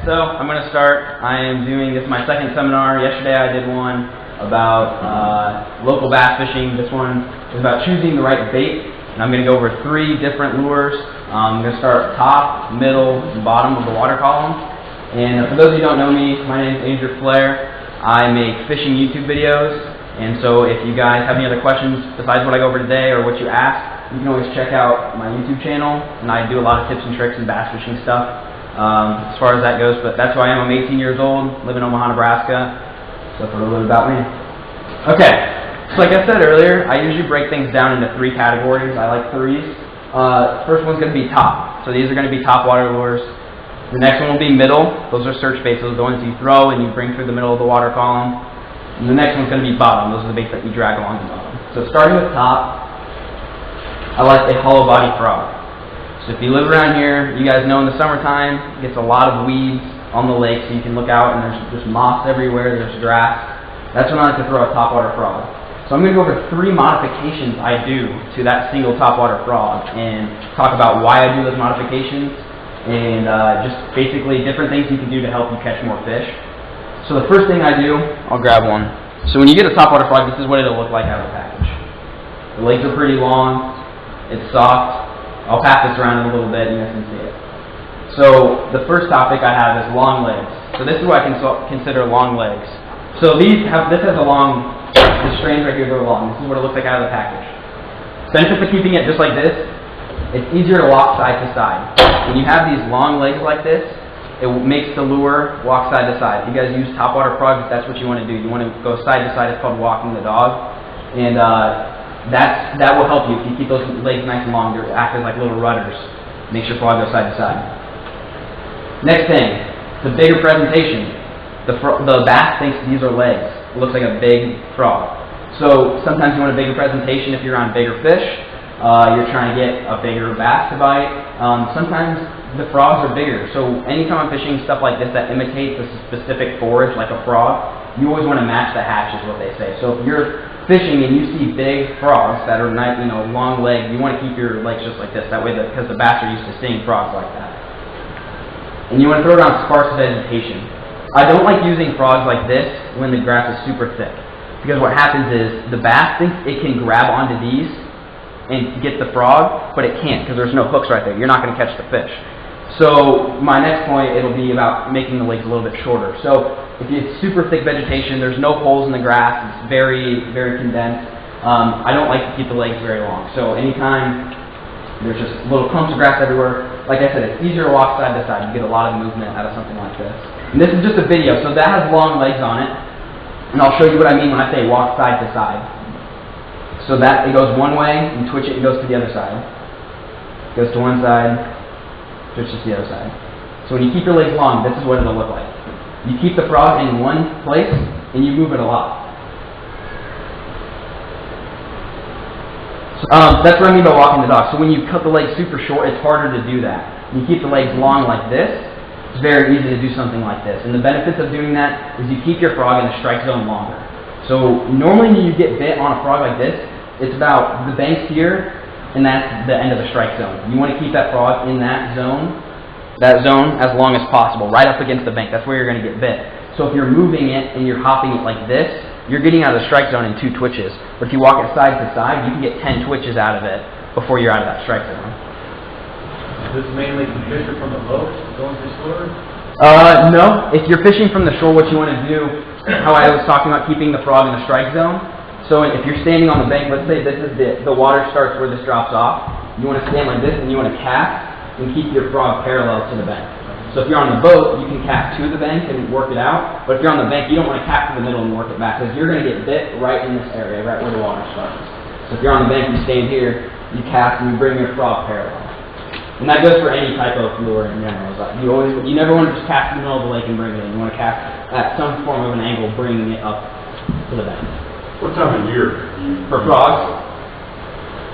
So I'm going to start. I am doing this my second seminar. Yesterday I did one about local bass fishing. This one is about choosing the right bait. And I'm going to go over 3 different lures. I'm going to start top, middle, and bottom of the water column. And for those of you who don't know me, my name is Andrew Flair. I make fishing YouTube videos. And so if you guys have any other questions besides what I go over today or what you asked, you can always check out my YouTube channel, and I do a lot of tips and tricks and bass fishing stuff as far as that goes. But that's who I am. I'm 18 years old, live in Omaha, Nebraska. So that's a little bit about me. Okay, so like I said earlier, I usually break things down into 3 categories. I like 3s. First one's going to be top. So these are going to be top water lures. The next one will be middle. Those are search baits. Those are the ones you throw and you bring through the middle of the water column. And the next one's going to be bottom. Those are the baits that you drag along the bottom. So starting with top, I like a hollow body frog. So if you live around here, you guys know in the summertime, it gets a lot of weeds on the lake, so you can look out and there's just moss everywhere, there's grass. That's when I like to throw a topwater frog. So I'm going to go over 3 modifications I do to that single topwater frog and talk about why I do those modifications and just basically different things you can do to help you catch more fish. So the first thing I do, I'll grab one. So when you get a topwater frog, this is what it'll look like out of the package. The legs are pretty long. It's soft. I'll pass this around a little bit and you guys can see it. So the first topic I have is long legs. So this is what I can consider long legs. So this has a long, the strands right here go long. This is what it looks like out of the package. Benefits of keeping it just like this, it's easier to walk side to side. When you have these long legs like this, it makes the lure walk side to side. If you guys use topwater frogs, that's what you want to do. You want to go side to side. It's called walking the dog. And that will help you if you keep those legs nice and long. They're acting like little rudders. Makes your frog go side to side. Next thing, the bigger presentation. The bass thinks these are legs. It looks like a big frog. So sometimes you want a bigger presentation if you're on bigger fish. You're trying to get a bigger bass to bite. Sometimes the frogs are bigger. So anytime I'm fishing stuff like this that imitates a specific forage, like a frog, you always want to match the hatch, is what they say. So if you're fishing and you see big frogs that are nice, long legged, you want to keep your legs just like this. That way, because the bass are used to seeing frogs like that. And you want to throw it on sparse vegetation. I don't like using frogs like this when the grass is super thick, because what happens is the bass thinks it can grab onto these and get the frog, but it can't because there's no hooks right there. You're not going to catch the fish. So my next point, it'll be about making the legs a little bit shorter. So if it's super thick vegetation, there's no holes in the grass, it's very, very condensed. I don't like to keep the legs very long. So anytime there's just little clumps of grass everywhere, like I said, it's easier to walk side to side. You get a lot of movement out of something like this. And this is just a video, so that has long legs on it. And I'll show you what I mean when I say walk side to side. So that it goes one way, you twitch it, it goes to the other side. It goes to one side, twitches to the other side. So when you keep your legs long, this is what it'll look like. You keep the frog in one place, and you move it a lot. So, that's what I mean by walking the dog. So when you cut the legs super short, it's harder to do that. When you keep the legs long like this, it's very easy to do something like this. And the benefits of doing that is you keep your frog in the strike zone longer. So normally when you get bit on a frog like this, it's about the banks here, and that's the end of the strike zone. You want to keep that frog in that zone as long as possible, right up against the bank. That's where you're going to get bit. So if you're moving it and you're hopping it like this, you're getting out of the strike zone in 2 twitches. But if you walk it side to side, you can get 10 twitches out of it before you're out of that strike zone. Is this mainly fishing from the boat going to the shore? No. If you're fishing from the shore, what you want to do, how I was talking about keeping the frog in the strike zone. So if you're standing on the bank, let's say this is the water starts where this drops off. You want to stand like this and you want to cast and keep your frog parallel to the bank. So if you're on the boat, you can cast to the bank and work it out. But if you're on the bank, you don't want to cast to the middle and work it back, because you're going to get bit right in this area, right where the water starts. So if you're on the bank, you stand here, you cast, and you bring your frog parallel. And that goes for any type of lure in general. You never want to just cast in the middle of the lake and bring it in. You want to cast at some form of an angle, bringing it up to the bank. What time of year? For frogs?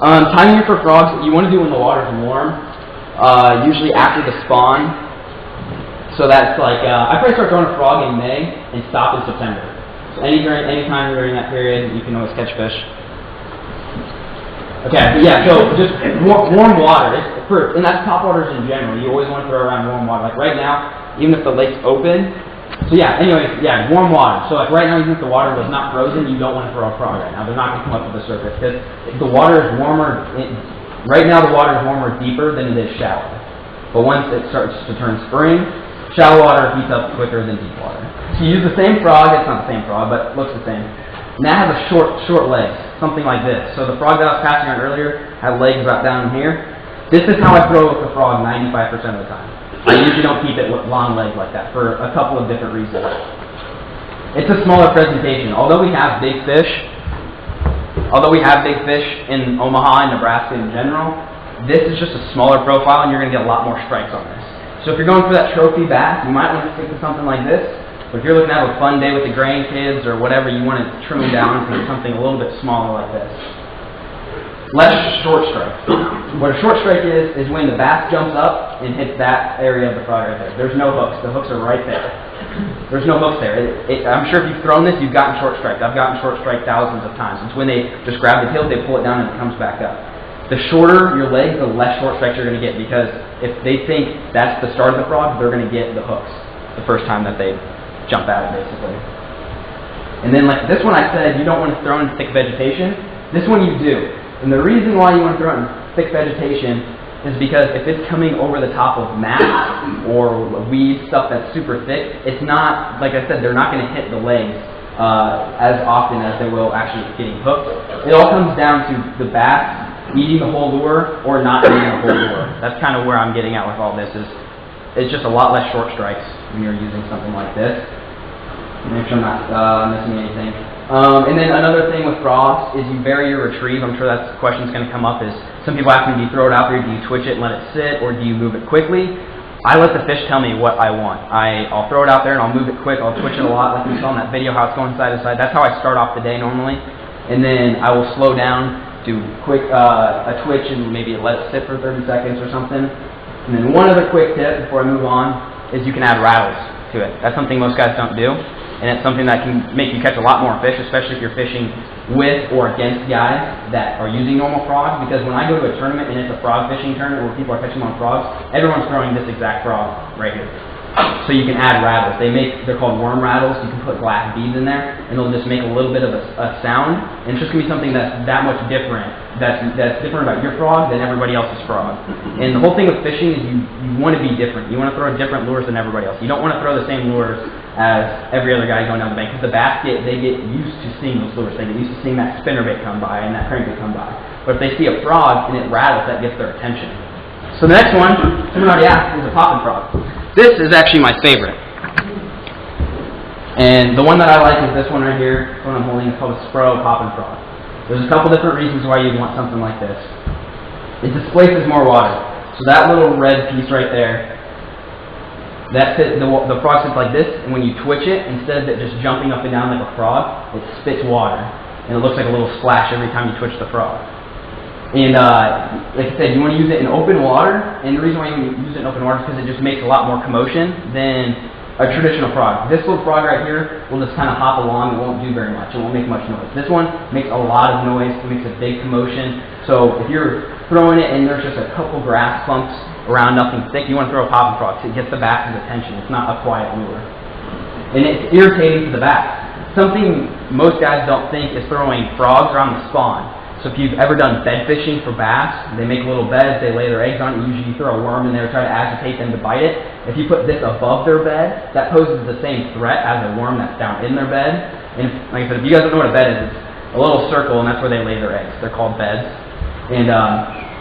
Time of year for frogs, you want to do when the water's warm. Usually after the spawn. So that's like, I probably start throwing a frog in May and stop in September. So any time during that period, you can always catch fish. Okay, yeah, so just warm water, and that's top waters in general. You always want to throw around warm water. Like right now, even if the lake's open. So yeah, anyways, yeah, warm water. So like right now, even if the water was not frozen, you don't want to throw a frog right now. They're not going to come up to the surface because the water is warmer. Right now, the water is warmer deeper than it is shallow. But once it starts to turn spring, shallow water heats up quicker than deep water. So you use the same frog. It's not the same frog, but it looks the same. And that has a short legs, something like this. So the frog that I was passing on earlier had legs right down here. This is how I throw with the frog 95% of the time. I usually don't keep it with long legs like that for a couple of different reasons. It's a smaller presentation. Although we have big fish in Omaha and Nebraska in general, this is just a smaller profile and you're going to get a lot more strikes on this. So if you're going for that trophy bass, you might want to stick to something like this. But if you're looking to have a fun day with the grandkids or whatever, you want to trim them down to something a little bit smaller like this. Less short strike. What a short strike is when the bass jumps up and hits that area of the frog right there. There's no hooks. The hooks are right there. There's no hooks there. I'm sure if you've thrown this, you've gotten short strike. I've gotten short strike thousands of times. It's when they just grab the tail, they pull it down, and it comes back up. The shorter your legs, the less short strikes you're going to get because if they think that's the start of the frog, they're going to get the hooks the first time that they jump at it, basically. And then like this one I said, you don't want to throw in thick vegetation. This one you do. And the reason why you want to throw it in thick vegetation is because if it's coming over the top of mats or weeds, stuff that's super thick, it's not, like I said, they're not going to hit the legs as often as they will actually getting hooked. It all comes down to the bass eating the whole lure or not eating the whole lure. That's kind of where I'm getting at with all this is it's just a lot less short strikes when you're using something like this. Make sure I'm not missing anything. And then another thing with frogs is you bury your retrieve. I'm sure that's the question that's going to come up is some people ask me, do you throw it out there, do you twitch it and let it sit, or do you move it quickly? I let the fish tell me what I want. I'll throw it out there and I'll move it quick. I'll twitch it a lot like you saw in that video how it's going side to side. That's how I start off the day normally. And then I will slow down, do quick a twitch and maybe let it sit for 30 seconds or something. And then one other quick tip before I move on is you can add rattles to it. That's something most guys don't do. And it's something that can make you catch a lot more fish, especially if you're fishing with or against guys that are using normal frogs. Because when I go to a tournament and it's a frog fishing tournament where people are catching on frogs, everyone's throwing this exact frog right here. So you can add rattles. They're called worm rattles. You can put glass beads in there, and they'll just make a little bit of a sound. And it's just going to be something that's that much different, that's different about your frog than everybody else's frog. And the whole thing with fishing is you want to be different. You want to throw different lures than everybody else. You don't want to throw the same lures as every other guy going down the bank, because the bass they get used to seeing those lures. They get used to seeing that spinnerbait come by and that crankbait come by. But if they see a frog and it rattles, that gets their attention. So the next one, someone already asked, is a popping frog. This is actually my favorite. And the one that I like is this one right here. The one I'm holding is called a Spro popping frog. There's a couple different reasons why you'd want something like this. It displaces more water. So that little red piece right there, the frog sits like this, and when you twitch it, instead of it just jumping up and down like a frog, it spits water. And it looks like a little splash every time you twitch the frog. And like I said, you want to use it in open water, and the reason why you use it in open water is because it just makes a lot more commotion than a traditional frog. This little frog right here will just kind of hop along and won't do very much. It won't make much noise. This one makes a lot of noise. It makes a big commotion. So if you're throwing it and there's just a couple grass clumps around, nothing thick, you want to throw a popping frog. So it gets the bass's attention. It's not a quiet lure. And it's irritating to the bass. Something most guys don't think is throwing frogs around the spawn. So if you've ever done bed fishing for bass, they make little beds, they lay their eggs on it, usually you throw a worm in there to try to agitate them to bite it. If you put this above their bed, that poses the same threat as a worm that's down in their bed. And like I said, if you guys don't know what a bed is, it's a little circle and that's where they lay their eggs. They're called beds. And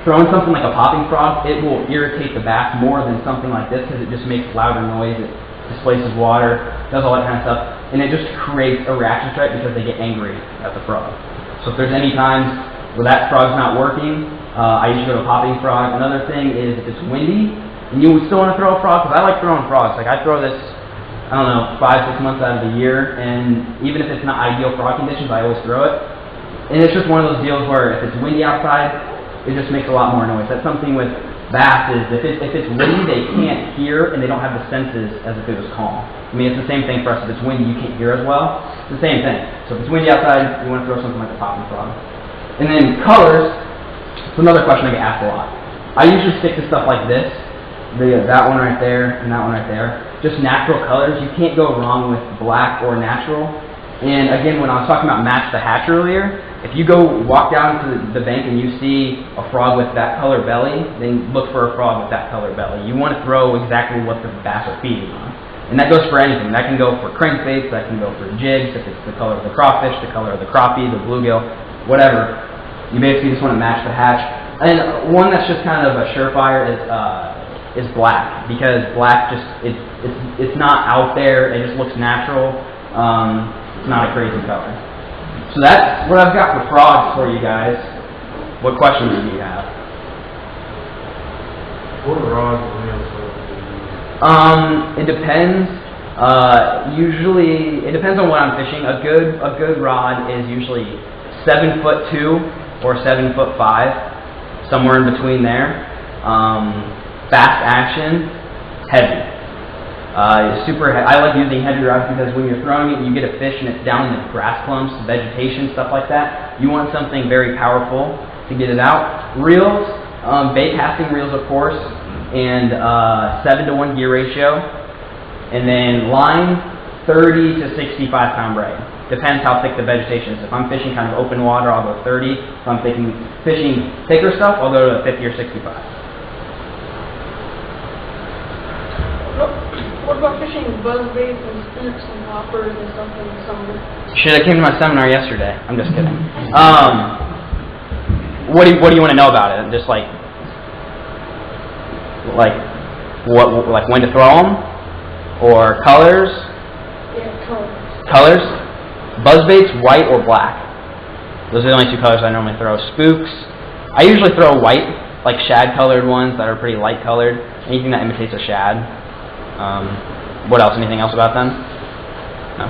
throwing something like a popping frog, it will irritate the bass more than something like this because it just makes louder noise, it displaces water, does all that kind of stuff. And it just creates a reaction threat because they get angry at the frog. So if there's any times where that frog's not working, I usually go to a popping frog. Another thing is if it's windy, and you still want to throw a frog, because I like throwing frogs. Like I throw this, I don't know, 5-6 months out of the year, and even if it's not ideal frog conditions, I always throw it. And it's just one of those deals where if it's windy outside, it just makes a lot more noise. That's something with bass is if it's windy, they can't hear, and they don't have the senses as if it was calm. I mean, it's the same thing for us. If it's windy, you can't hear as well. It's the same thing. So if it's windy outside, you want to throw something like a popping frog. And then colors, it's another question I get asked a lot. I usually stick to stuff like this, that one right there and that one right there. just natural colors. You can't go wrong with black or natural. And again, when I was talking about match the hatch earlier, if you go walk down to the bank and you see a frog with that color belly, then look for a frog with that color belly. You want to throw exactly what the bass are feeding on. And that goes for anything. That can go for crankbaits, that can go for jigs, if it's the color of the crawfish, the color of the crappie, the bluegill, whatever. You basically just want to match the hatch. And one that's just kind of a surefire is black, because black just it's not out there. It just looks natural. It's not a crazy color. So that's what I've got for frogs for you guys. What questions do you have? What rods and reels do you use? It depends. Usually, it depends on what I'm fishing. A good rod is usually 7'2" or 7'5", somewhere in between there. Fast action, heavy. I like using heavy rods because when you're throwing it, you get a fish and it's down in the grass clumps, vegetation, stuff like that. You want something very powerful to get it out. Reels, bait casting reels, of course, and 7-to-1 gear ratio. And then line, 30 to 65 pound braid. Depends how thick the vegetation is. If I'm fishing kind of open water, I'll go 30. If I'm fishing thicker stuff, I'll go to 50 or 65. What about fishing buzzbaits and spooks and hoppers and stuff in the summer? Shit, I came to my seminar yesterday. I'm just kidding. What do you want to know about it? Just like when to throw them, or colors? Yeah, colors. Colors. Buzzbaits, white or black. Those are the only two colors I normally throw. Spooks, I usually throw white, like shad-colored ones that are pretty light-colored. Anything that imitates a shad. What else? Anything else about them? No.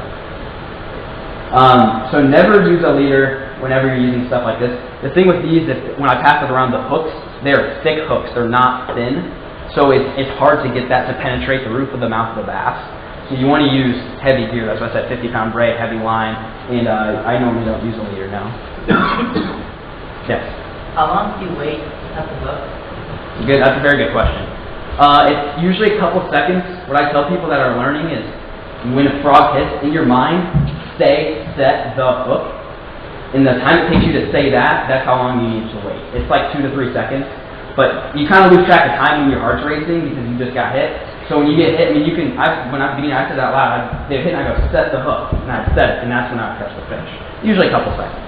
So never use a leader whenever you're using stuff like this. The thing with these, when I pass it around, the hooks, they're thick hooks. They're not thin. So it's hard to get that to penetrate the roof of the mouth of the bass. So you want to use heavy gear. That's why I said 50-pound braid, heavy line. And I normally don't use a leader now. Yes? How long do you wait at the hook? Good. That's a very good question. It's usually a couple seconds. What I tell people that are learning is when a frog hits, in your mind, set the hook. And the time it takes you to say that, that's how long you need to wait. It's like 2 to 3 seconds. But you kind of lose track of time when your heart's racing because you just got hit. So when you get hit, I mean, when I said that out loud, I did a hit and I go, set the hook. And I'd set it, and that's when I would catch the fish. Usually a couple seconds.